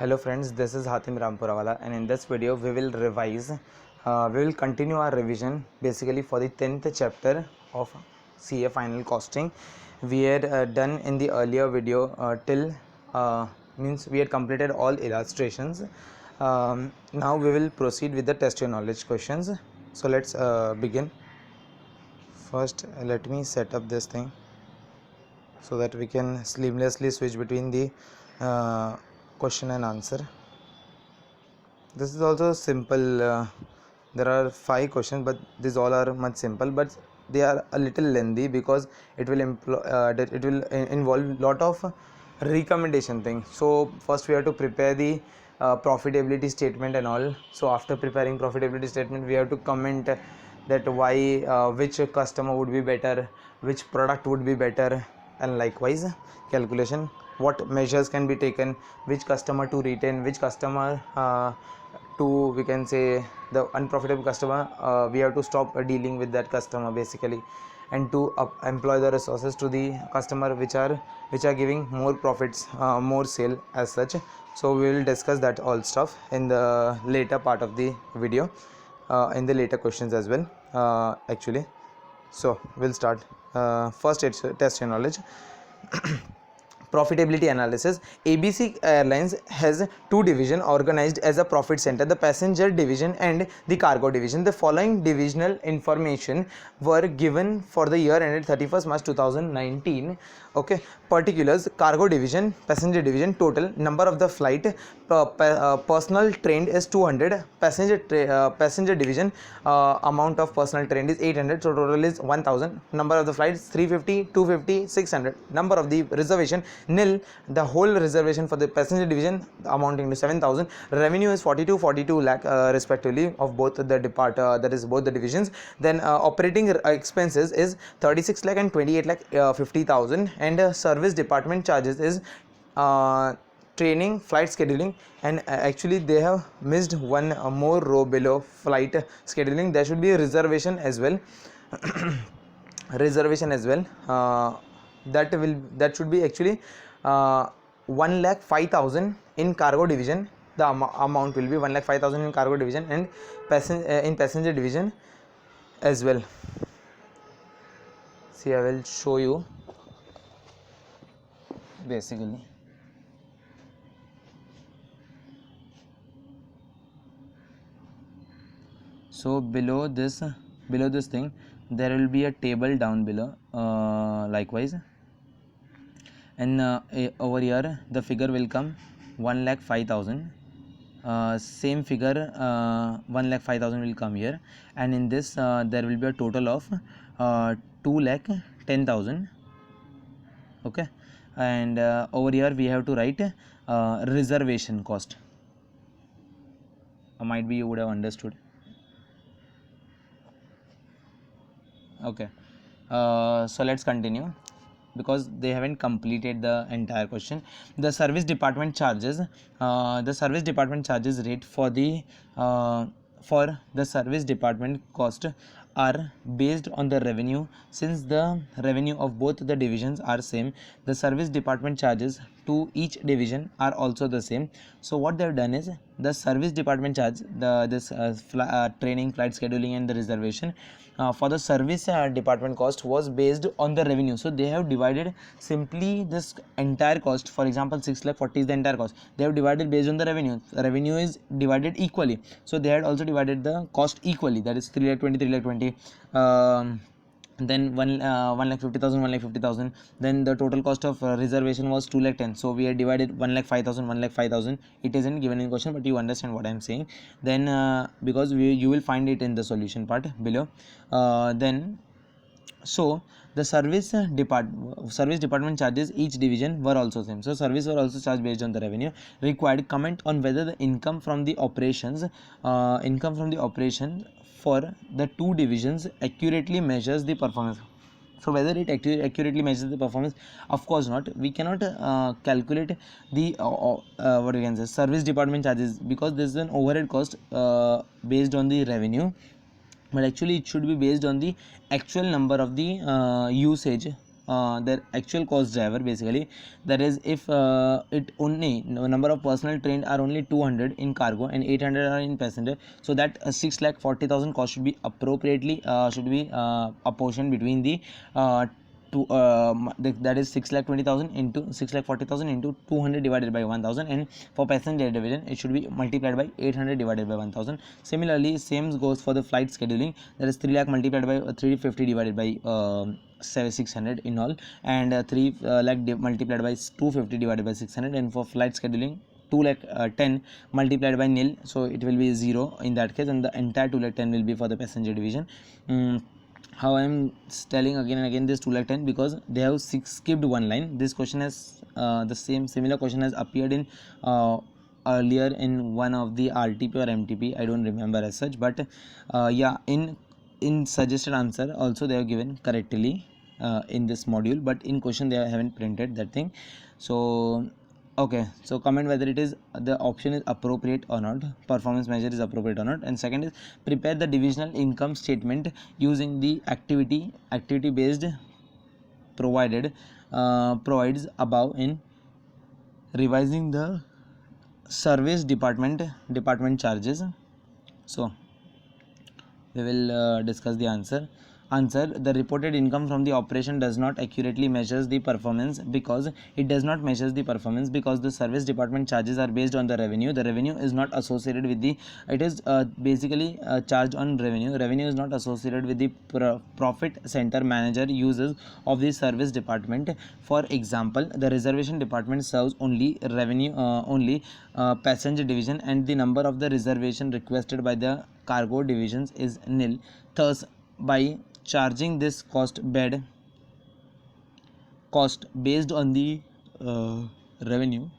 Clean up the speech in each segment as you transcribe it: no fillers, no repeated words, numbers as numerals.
Hello friends, this is Hatim Rampurawala, and in this video we will we will continue our revision basically for the 10th chapter of CA Final Costing. We had done in the earlier video till means we had completed all illustrations. Now we will proceed with the test your knowledge questions. So let's begin. First let me set up this thing so that we can seamlessly switch between the question and answer. This is also simple. There are 5 questions, but these all are much simple, but they are a little lengthy because it will involve lot of recommendation thing. So first we have to prepare the profitability statement and all. So after preparing profitability statement, we have to comment that why which customer would be better, which product would be better, and likewise calculation what measures can be taken, which customer to retain, which customer to, we can say, the unprofitable customer, we have to stop dealing with that customer basically, and to employ the resources to the customer which are giving more profits, more sale as such. So we will discuss that all stuff in the later part of the video, in the later questions as well, actually. So we'll start. First it's test your knowledge. Profitability analysis. ABC Airlines has two divisions organized as a profit center, the passenger division and the cargo division. The following divisional information were given for the year ended 31st March 2019. Okay, particulars: cargo division, passenger division, total number of the flight, personal trained is 200, passenger division, amount of personal trained is 800, so total is 1000, number of the flights 350, 250, 600, number of the reservation nil, the whole reservation for the passenger division amounting to 7000, revenue is 42 lakh respectively of both the that is both the divisions. Then operating expenses is 36 lakh and 28 lakh 50,000, and service department charges is training, flight scheduling, and actually they have missed one more row below flight scheduling. There should be a reservation as well. Reservation as well, that should be actually 1,05,000 in cargo division. The amount will be 1,05,000 in cargo division, and in passenger division as well. See, I will show you basically. So below this thing there will be a table down below, likewise, and over here the figure will come 1,05,000. Same figure, 1,05,000 will come here, and in this there will be a total of 2,10,000. okay, and over here we have to write reservation cost. Might be you would have understood. Okay, so let's continue because they haven't completed the entire question. The service department charges, rate for the service department cost are based on the revenue. Since the revenue of both the divisions are same, the service department charges to each division are also the same. So what they have done is, the service department charge, training, flight scheduling, and the reservation, for the service department cost was based on the revenue. So they have divided simply this entire cost. For example, 6,40,000 is the entire cost. They have divided based on the revenue. Revenue is divided equally, so they had also divided the cost equally, that is 3,20,3,20. Then 1,50,000, 1,50,000. Then the total cost of reservation was 2,10,000. So we had divided 1,05,000, 1,05,000. It isn't given in question, but you understand what I am saying. Then because you will find it in the solution part below. Then so the service department charges each division were also same. So service were also charged based on the revenue. Required comment on whether the income from the operations for the two divisions accurately measures the performance. So whether it accurately measures the performance, of course not. We cannot calculate the what we can say, service department charges, because this is an overhead cost based on the revenue, but actually it should be based on the actual number of the usage their actual cost driver basically. That is, if it only number of personal trained are only 200 in cargo and 800 are in passenger, so that 6,40,000 cost should be appropriately apportioned between the that is 6,20,000 into 6,40,000 into 200 divided by 1,000, and for passenger division it should be multiplied by 800 divided by 1,000. Similarly, same goes for the flight scheduling. That is 3 lakh multiplied by 350 divided by 600 in all, and 3 lakh multiplied by 250 divided by 600, and for flight scheduling 2 lakh 10 multiplied by nil, so it will be 0 in that case, and the entire 2 lakh 10 will be for the passenger division. How I am telling again and again this 2 lakh 10, because they have skipped one line. This question has similar question has appeared in earlier in one of the RTP or MTP, I don't remember as such, but yeah, in suggested answer also they have given correctly in this module, but in question they haven't printed that thing. So okay, so comment whether it is the option is appropriate or not, performance measure is appropriate or not. And second is, prepare the divisional income statement using the activity based provides above in revising the service department charges. So we will discuss the answer. The reported income from the operation does not accurately measures the performance because the service department charges are based on the revenue. The revenue is not associated with the, it is basically charged on revenue. Revenue is not associated with the profit center manager uses of the service department. For example, the reservation department serves only revenue passenger division, and the number of the reservation requested by the cargo divisions is nil. Thus, by charging this cost based on the revenue,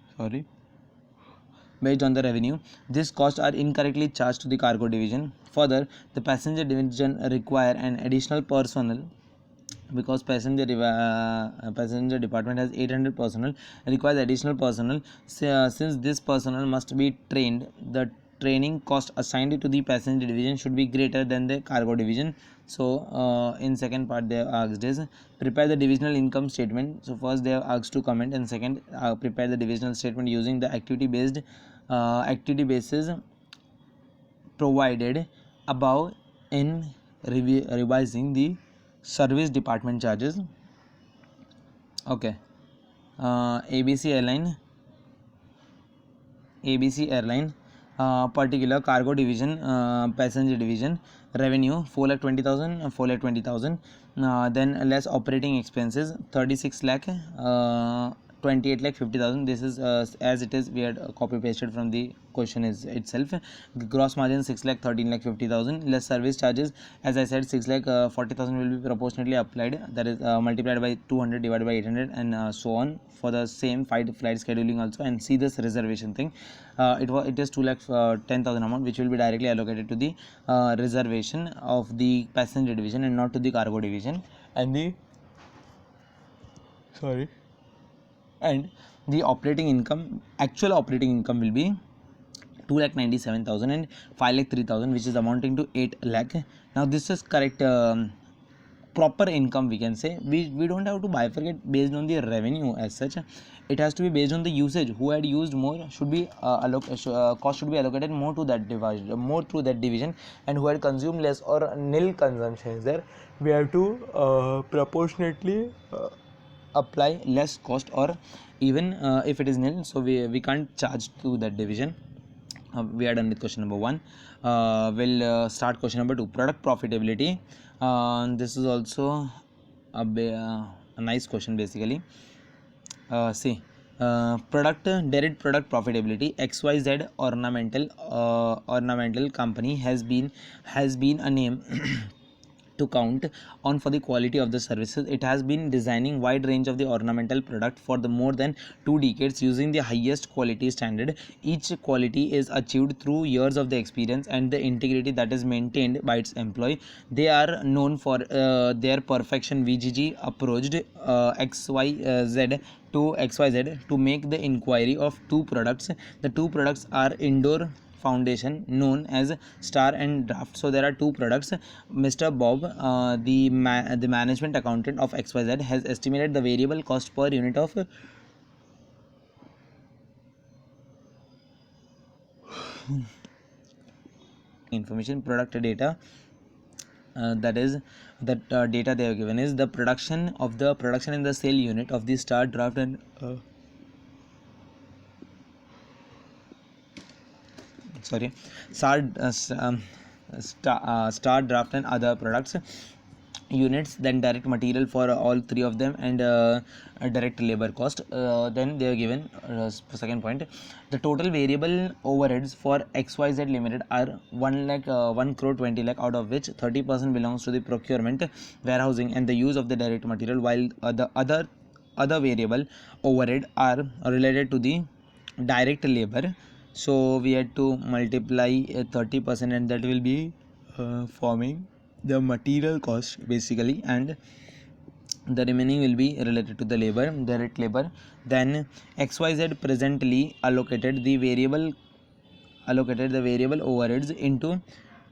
these costs are incorrectly charged to the cargo division. Further, the passenger division require an additional personnel, because passenger department has 800 personnel, requires additional personnel. Since this personnel must be trained, the training cost assigned to the passenger division should be greater than the cargo division. So in second part they have asked is, prepare the divisional income statement. So first they have asked to comment, and second prepare the divisional statement using the activity basis provided above in revising the service department charges. Okay. ABC Airline particular cargo division, passenger division, revenue 4,20,000, then less operating expenses 36 lakh, 28 lakh 50,000. This is as it is, we had copy pasted from the question is itself. Gross margin 6 lakh 13 lakh 50,000, less service charges, as I said 6 lakh 40,000 will be proportionately applied, that is multiplied by 200 divided by 800, and so on for the same flight scheduling also. And see this reservation thing, it is 2 lakh 10,000 amount which will be directly allocated to the reservation of the passenger division and not to the cargo division. And the actual operating income will be 2,97,000 and 5,03,000, which is amounting to 8 lakh. Now this is correct proper income, we can say. We don't have to bifurcate based on the revenue as such. It has to be based on the usage. Who had used more should be cost should be allocated more to that division, and who had consumed less or nil consumption is there, we have to proportionately apply less cost, or even if it is nil, so we can't charge to that division. We are done with question number 1. We'll start question number 2, product profitability. This is also a nice question basically. See, direct product profitability. XYZ ornamental company has been a name to count on for the quality of the services. It has been designing wide range of the ornamental product for the more than 2 decades using the highest quality standard. Each quality is achieved through years of the experience and the integrity that is maintained by its employee. They are known for their perfection. VGG approached XYZ to make the inquiry of 2 products. The 2 products are indoor foundation known as Star and Draft. So there are two products. Mr. Bob, the management accountant of XYZ, has estimated the variable cost per unit of information product data. That data they have given is the production in the sale unit of the Star, Draft and Star, Draft and other products units, then direct material for all three of them, and direct labor cost. Then they are given second point, the total variable overheads for XYZ Limited are 1 crore 20 lakh, out of which 30% belongs to the procurement, warehousing and the use of the direct material, while the other variable overhead are related to the direct labor. So we had to multiply 30%, and that will be forming the material cost basically, and the remaining will be related to the direct labor. Then XYZ presently allocated the variable overheads into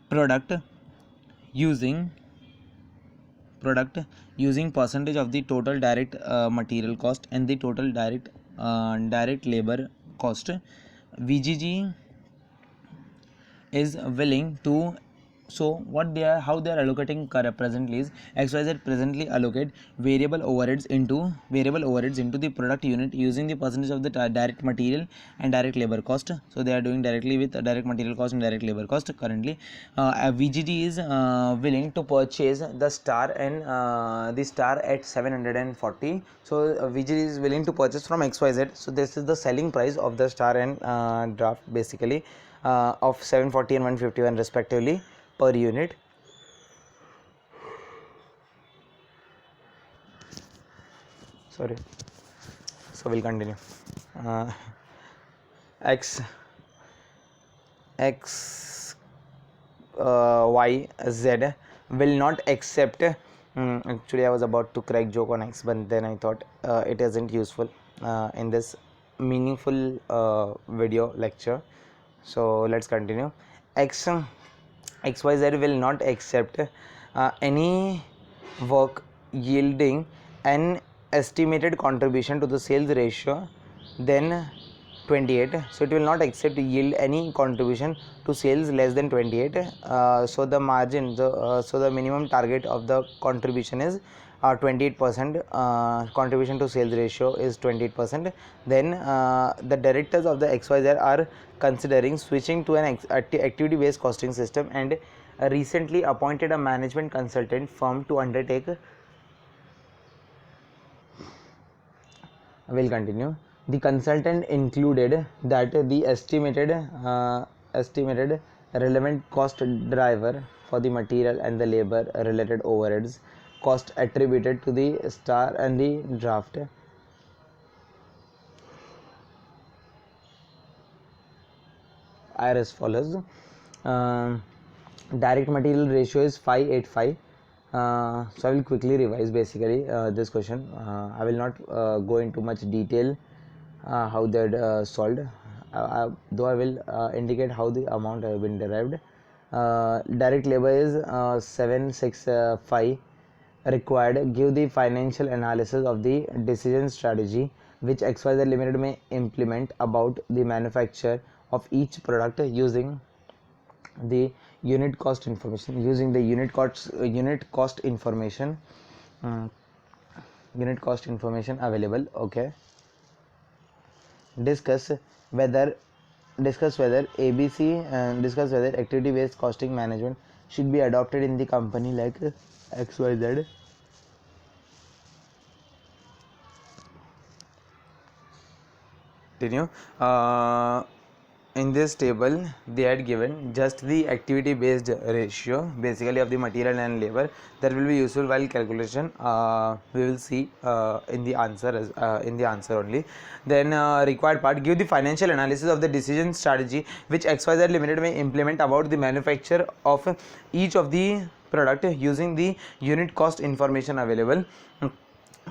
product using percentage of the total direct material cost and the total direct labor cost. VGG is willing to, so how they are allocating presently is XYZ presently allocate variable overheads into the product unit using the percentage of the direct material and direct labor cost. So they are doing directly with direct material cost and direct labor cost currently. VGG is willing to purchase the Star at 740. So VGG is willing to purchase from XYZ. So this is the selling price of the Star and Draft basically, of 740 and 151 respectively per unit. So we'll continue. Y Z will not accept. Actually, I was about to crack joke on X, but then I thought it isn't useful in this meaningful video lecture. So let's continue. XYZ will not accept any work yielding an estimated contribution to the sales ratio than 28. So it will not accept yield any contribution to sales less than 28. So the margin, so the minimum target of the contribution is 28%. Contribution to sales ratio is 28%. Then the directors of the XYZ are considering switching to an activity based costing system, and recently appointed a management consultant firm to undertake. Will continue. The consultant included that the estimated relevant cost driver for the material and the labor related overheads cost attributed to the Star and the Draft are as follows. Direct material ratio is 585. So I will quickly revise basically this question. I will not go into much detail how that solved, though I will indicate how the amount have been derived. Direct labor is 765 required. Give the financial analysis of the decision strategy which XYZ Limited may implement about the manufacture of each product using the unit cost information available. Okay. Discuss whether activity based costing management should be adopted in the company like XYZ. Continue. In this table they had given just the activity based ratio basically of the material and labor. That will be useful while calculation. We will see in the answer only. Then required part, give the financial analysis of the decision strategy which XYZ Limited may implement about the manufacture of each of the product using the unit cost information available.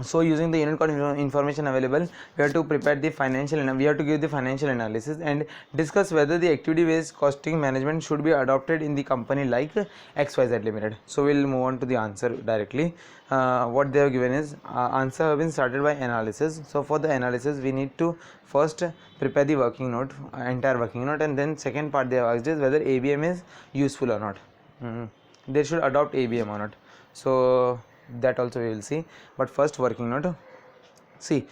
So using the unit cost information available, we have to prepare the financial and we have to give the financial analysis and discuss whether the activity based costing management should be adopted in the company like XYZ Limited. So we'll move on to the answer directly. What they have given is answer have been started by analysis. So for the analysis we need to first prepare the working note, entire working note, and then second part they have asked is whether ABM is useful or not. They should adopt ABM or not. So that also we will see, but first working note. See,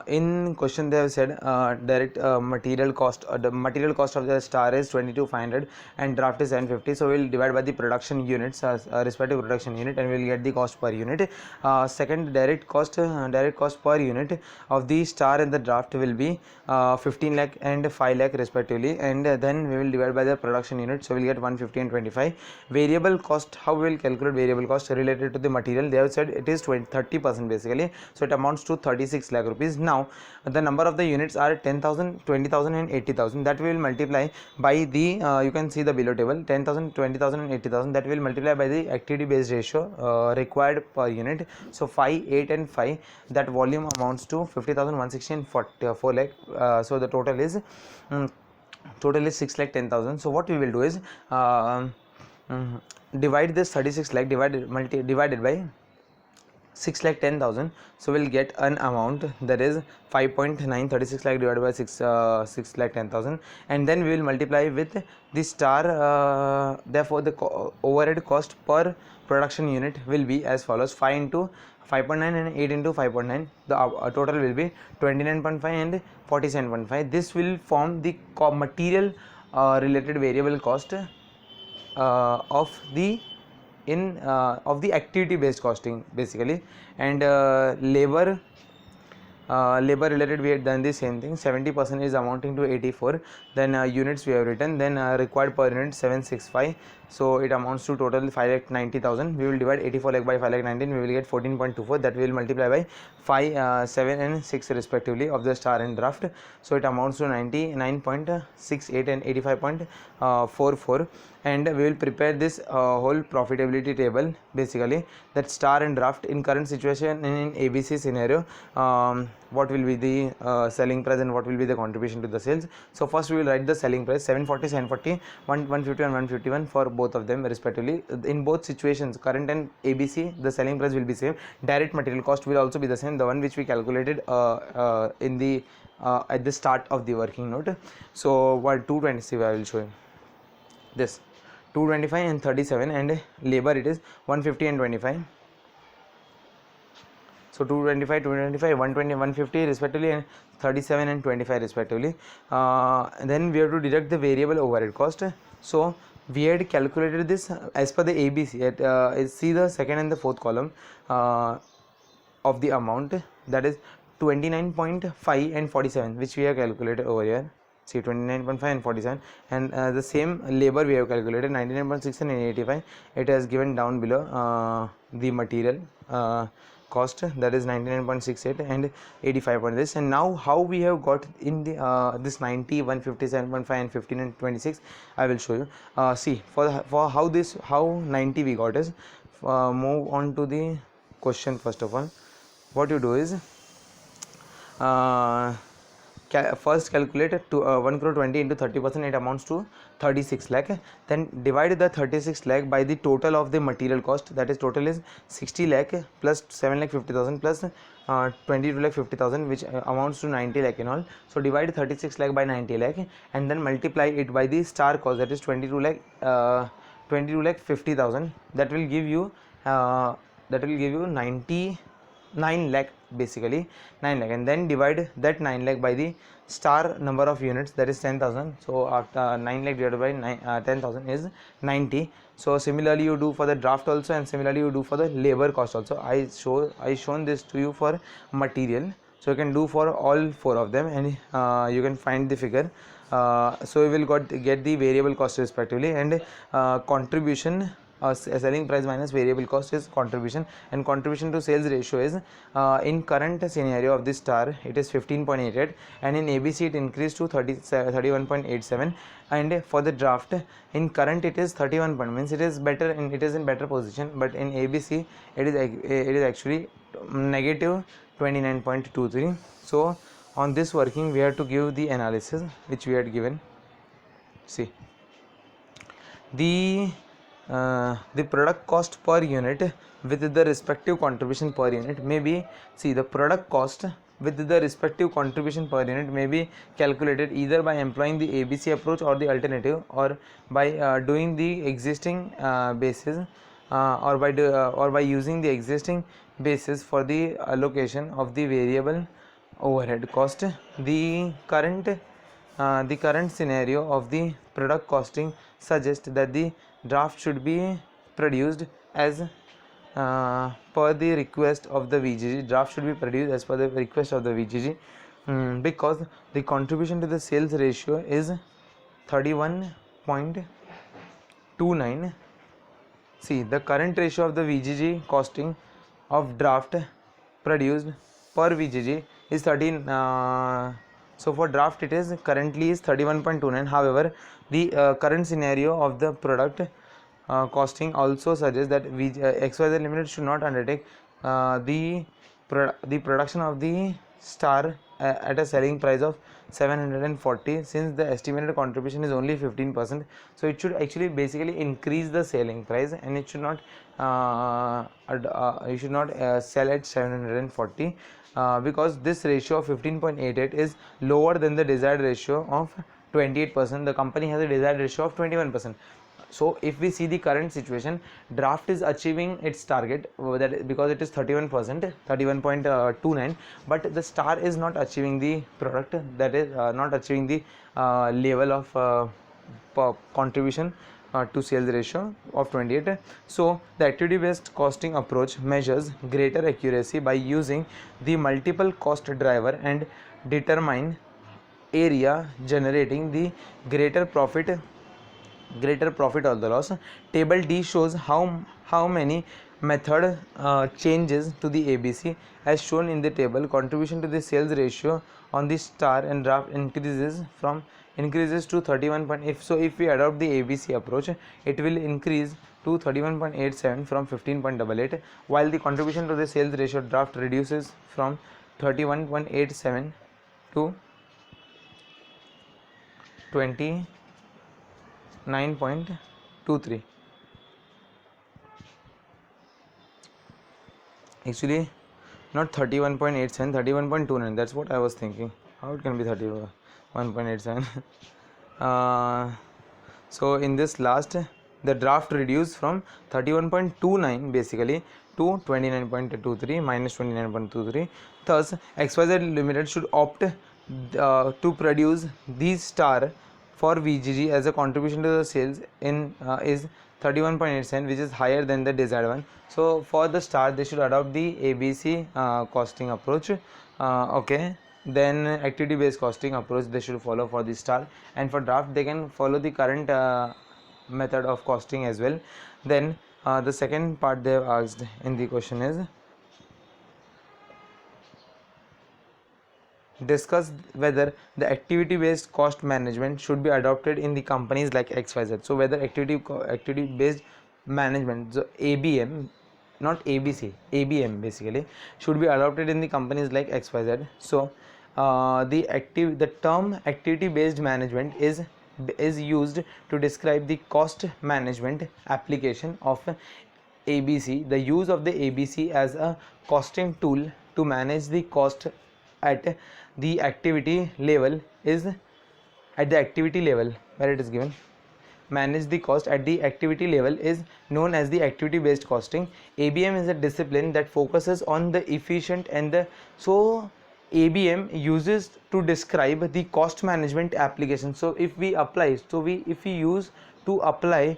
in question they have said direct material cost, the material cost of the star is 22,500 and draft is 750. So we'll divide by the production units as respective production unit, and we'll get the cost per unit. Second, direct cost per unit of the star and the draft will be 15 lakh and 5 lakh respectively, and then we will divide by the production unit. So we'll get 150 and 25. Variable cost, how we will calculate variable cost related to the material? They have said it is 30% basically, so it amounts to 36 lakh rupees. Now the number of the units are 10,000, 20,000 and 80,000. that we will multiply by the you can see the below table, 10,000, 20,000 and 80,000, that will multiply by the activity based ratio required per unit. So 5, 8 and 5, that volume amounts to 50,000, 160 and 4 lakh. So the total is 6 lakh 10,000. So what we will do is divide this 36 lakh divided by 6 lakh 10,000. So we'll get an amount that is 5.9. 36 lakh divided by 6 lakh 10,000, and then we will multiply with the star. Therefore the overhead cost per production unit will be as follows: 5 into 5.9 and 8 into 5.9. The total will be 29.5 and 47.5. This will form the material related variable cost of the activity based costing basically. And labor related we had done the same thing. 70% is amounting to 84. Then units we have written, then required per unit 765. So it amounts to total 5,90,000. We will divide 84 lakh by 5,19. We will get 14.24. that we will multiply by 5, 7 and 6 respectively of the star and draft. So it amounts to 99.68 and 85.44. and we will prepare this whole profitability table basically, that star and draft in current situation in ABC scenario. What will be the selling price and what will be the contribution to the sales? So first we will write the selling price: 740, 740, 150 and 151 for both of them respectively. In both situations, current and ABC, the selling price will be same. Direct material cost will also be the same, the one which we calculated in the at the start of the working note. So what 220 I will show you this 225 and 37, and labor it is 150 and 25. So 225, 225, 120, 150 respectively, and 37 and 25 respectively. Then we have to deduct the variable overhead cost. So we had calculated this as per the ABC. See the second and the fourth column of the amount, that is 29.5 and 47, which we have calculated over here. See 29.5 and 47, and the same labor we have calculated 99.6 and 85. It has given down below the material cost, that is 99.68 and 85 point this. And now how we have got in the this 90, 157.5 and 15 and 26, I will show you. See for how 90 we got is, move on to the question. First of all, what you do is first calculate to 1 crore 20 into 30%, it amounts to 36 lakh. Then divide the 36 lakh by the total of the material cost, that is total is 60 lakh plus 7 lakh 50,000 plus 22 lakh 50,000, which amounts to 90 lakh in all. So divide 36 lakh by 90 lakh and then multiply it by the star cost, that is 22 lakh 50,000. That will give you 9 lakh basically, 9 lakh, and then divide that 9 lakh by the star number of units, that is 10,000. So after 9 lakh divided by 10,000 is 90. So similarly you do for the draft also, and similarly you do for the labor cost also. I shown this to you for material, so you can do for all four of them, and you can find the figure. So we will get the variable cost respectively, and contribution, selling price minus variable cost is contribution, and contribution to sales ratio is in current scenario of this star it is 15.88, and in ABC it increased to 31.87, and for the draft in current it is 31 point, means it is better, and it is in better position, but in ABC it is actually negative 29.23. So on this working we have to give the analysis which we had given. See, the product cost per unit with the respective contribution per unit may be, see, the product cost with the respective contribution per unit may be calculated either by employing the ABC approach or the alternative, or by doing the existing basis, or by using the existing basis for the allocation of the variable overhead cost. The current scenario of the product costing suggests that the draft should be produced as per the request of the VGG. Draft should be produced as per the request of the VGG, because the contribution to the sales ratio is 31.29. See, the current ratio of the VGG costing of draft produced per VGG is 13. So for draft it is currently is 31.29. However, the current scenario of the product costing also suggests that XYZ Limited should not undertake the production of the star at a selling price of 740, since the estimated contribution is only 15%. So it should actually basically increase the selling price, and it should not you should not sell at 740, because this ratio of 15.88 is lower than the desired ratio of 28%. The company has a desired ratio of 21%. So if we see the current situation, draft is achieving its target, that because it is 31%, 31.29, but the star is not achieving the product, that is not achieving the level of contribution to sales ratio of 28. So the activity based costing approach measures greater accuracy by using the multiple cost driver and determine area generating the greater profit or the loss. Table D shows how many method changes to the ABC. As shown in the table, contribution to the sales ratio on the star and draft increases to 31. If we adopt the ABC approach, it will increase to 31.87 from 15.88, while the contribution to the sales ratio draft reduces from 31.87 to 29.23. Actually not 31.87, 31.29, that's what I was thinking. How it can be 31.87? So in this last, the draft reduced from 31.29 basically to 29.23 minus 29.23. Thus XYZ Limited should opt to produce these star for VGG as a contribution to the sales in is 31.87, which is higher than the desired one. So for the star they should adopt the ABC costing approach. Okay, then activity based costing approach they should follow for the star, and for draft they can follow the current method of costing as well. Then the second part they have asked in the question is, discuss whether the activity based cost management should be adopted in the companies like XYZ. So whether activity based management, so ABM, not ABC, ABM basically, should be adopted in the companies like XYZ. So the term activity based management is used to describe the cost management application of ABC. The use of the ABC as a costing tool to manage the cost at the activity level is where it is given, manage the cost at the activity level is known as the activity based costing. ABM is a discipline that focuses on the efficient and the ABM uses to describe the cost management application. So if we use to apply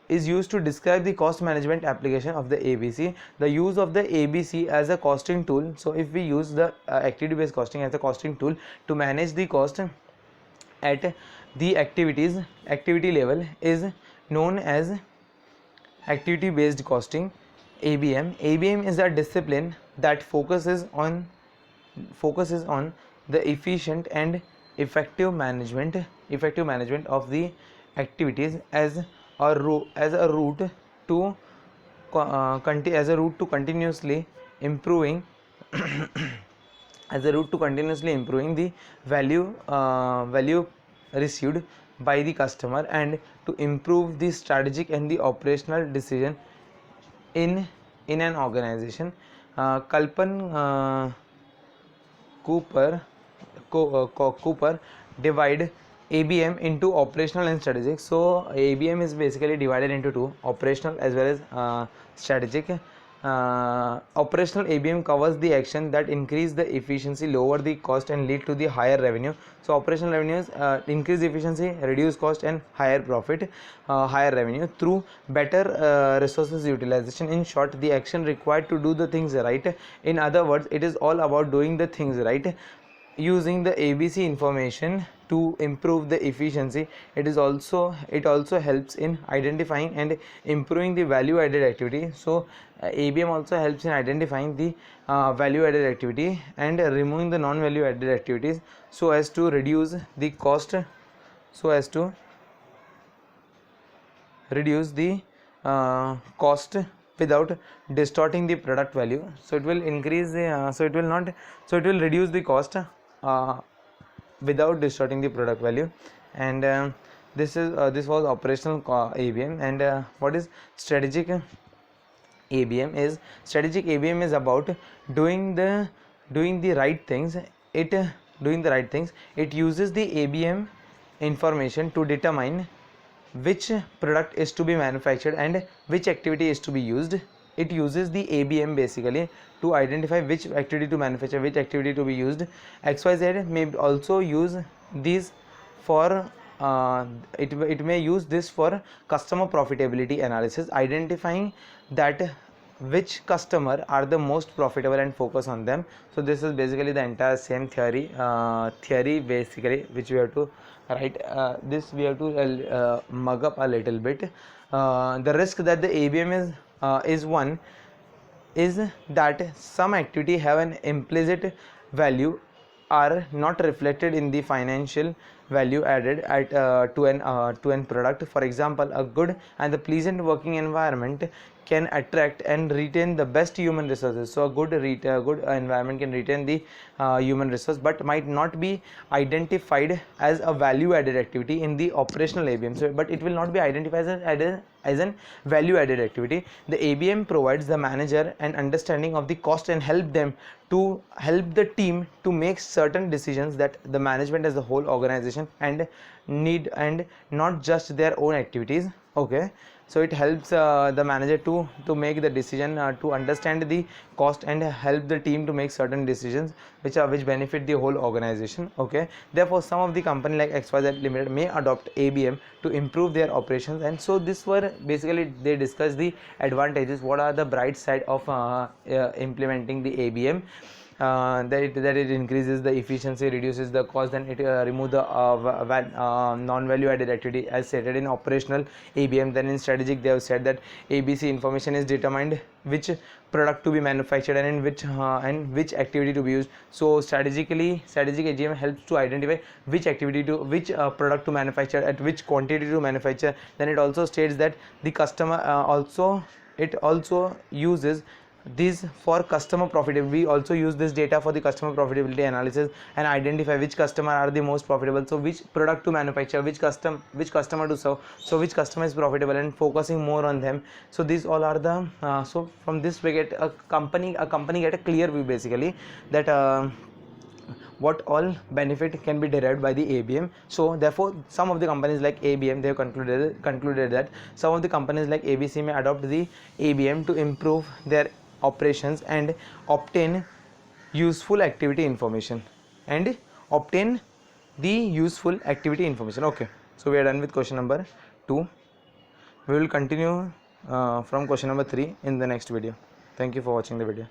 is used to describe the cost management application of the ABC. The use of the ABC as a costing tool. So if we use the activity based costing as a costing tool to manage the cost at the activity level is known as activity based costing, ABM. ABM is a discipline that focuses on the efficient and effective management of the activities as a route to continuously improving as a route to continuously improving the value received by the customer and to improve the strategic and the operational decision in an organization. Kalpan Cooper divide ABM into operational and strategic. So ABM is basically divided into two, operational as well as strategic. Operational ABM covers the action that increase the efficiency, lower the cost and lead to the higher revenue. So operational revenues increase efficiency, reduce cost and higher profit, higher revenue through better resources utilization. In short, the action required to do the things right. In other words, it is all about doing the things right using the ABC information to improve the efficiency. It also helps in identifying and improving the value added activity. So ABM also helps in identifying the value added activity and removing the non value added activities so as to reduce the cost, cost without distorting the product value. So it will increase the so it will reduce the cost without distorting the product value. And this was operational ABM. And what is strategic ABM? Strategic ABM is about doing the right things. It uses the ABM information to determine which product is to be manufactured and which activity is to be used. It uses the ABM basically to identify which activity to manufacture, which activity to be used. XYZ may also use these for it may use this for customer profitability analysis, identifying that which customer are the most profitable and focus on them. So this is basically the entire same theory basically, which we have to write. This we have to mug up a little bit. The risk that the ABM is one is that some activity have an implicit value are not reflected in the financial value added to an product. For example, a good and the pleasant working environment can attract and retain the best human resources. So a good environment can retain the human resource, but might not be identified as a value added activity in the operational ABM. So but it will not be identified as an value added activity. The ABM provides the manager an understanding of the cost and help the team to make certain decisions that the management as the whole organization and need, and not just their own activities. Okay, so it helps the manager to make the decision, to understand the cost and help the team to make certain decisions which benefit the whole organization. Okay, therefore some of the company like XYZ Limited may adopt ABM to improve their operations. And so this were basically, they discuss the advantages, what are the bright side of implementing the ABM. That it increases the efficiency, reduces the cost, and it remove the non-value added activity as stated in operational ABM. Then in strategic they have said that ABC information is determined which product to be manufactured and in which activity to be used. So strategic ABM helps to identify which product to manufacture, at which quantity to manufacture. Then it also states that the customer also uses these for customer profitability. We also use this data for the customer profitability analysis and identify which customer are the most profitable. So which product to manufacture, which customer to serve, so which customer is profitable, and focusing more on them. So these all are the so from this we get a company get a clear view basically that what all benefit can be derived by the ABM. So therefore some of the companies like ABM, they have concluded that some of the companies like ABC may adopt the ABM to improve their operations and obtain useful activity information Okay, so we are done with question number 2. We will continue from question number 3 in the next video. Thank you for watching the video.